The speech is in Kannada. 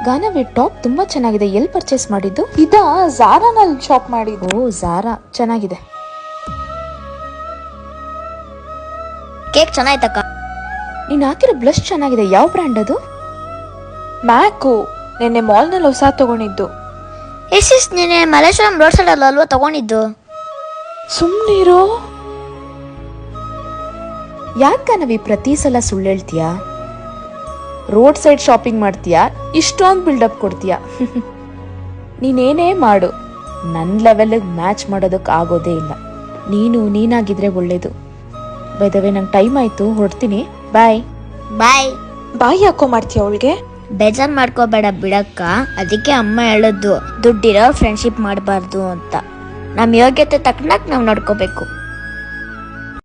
ಗಾನವಿ ಟಾಪ್ ತುಂಬಾ ಚೆನ್ನಾಗಿದೆ. ಎಲ್ಲಿ ಪರ್ಚೇಸ್ ಮಾಡಿದ್ದು? ಇದಾ ಝಾರಾನಲ್ಲಿ ಶಾಪ್ ಮಾಡಿದ್ದು. ಓ ಝಾರಾ ಚೆನ್ನಾಗಿದೆ. ಕೇಕ್ ಚೆನ್ನಾಯ್ತಕ್ಕ. ನೀನ್ ಹಾಕಿರೋ ಬ್ಲಷ್ ಚೆನ್ನಾಗಿದೆ. ಯಾವ ಬ್ರ್ಯಾಂಡ್ ಅದು? ಮ್ಯಾಕು. ನಿನ್ನೆ ಮಾಲ್ನಲ್ಲಿ ಹೊಸ ತಗೊಂಡಿದ್ದು. ಎಸ್ ನೀನೆ ಮಲ್ಲೇಶ್ವರಂ ರೋಡ್ ಸೈಡ್ ಅಲ್ವಾ ತಗೊಂಡಿದ್ದು? ಸುಮ್ನಿರೋ. ಯಾಕೆ ಗಾನವಿ ಪ್ರತಿ ಸಲ ಸುಳ್ಳು ಹೇಳ್ತೀಯಾ? ರೋಡ್ ಸೈಡ್ ಶಾಪಿಂಗ್ ಮಾಡ್ತೀಯಾ, ಇಷ್ಟೊಂದು ಬಿಲ್ಡಪ್ ಕೊಡ್ತೀಯಾ? ನೀನೇನೇ ಮಾಡು, ನನ್ನ ಲೆವೆಲ್ಗೆ ಮ್ಯಾಚ್ ಮಾಡೋದಕ್ಕೆ ಆಗೋದೇ ಇಲ್ಲ. ನೀನಾಗಿದ್ರೆ ಒಳ್ಳೇದು. ಬೈ ದ ವೇ ನಂಗೆ ಟೈಮ್ ಆಯ್ತು, ಹೊರಡ್ತೀನಿ. ಬಾಯ್. ಬಾಯ್. ಬಾಯಿ ಯಾಕೋ ಮಾಡ್ತೀಯ ಅವಳಿಗೆ? ಬೇಜಾರ್ ಮಾಡ್ಕೋಬೇಡ ಬಿಡಕ್ಕ. ಅದಕ್ಕೆ ಅಮ್ಮ ಹೇಳದ್ದು ದುಡ್ಡಿರೋ ಫ್ರೆಂಡ್ಶಿಪ್ ಮಾಡಬಾರ್ದು ಅಂತ. ನಮ್ಮ ಯೋಗ್ಯತೆ ತಕ್ಕನಾಗ ನಾವು ನೋಡ್ಕೋಬೇಕು.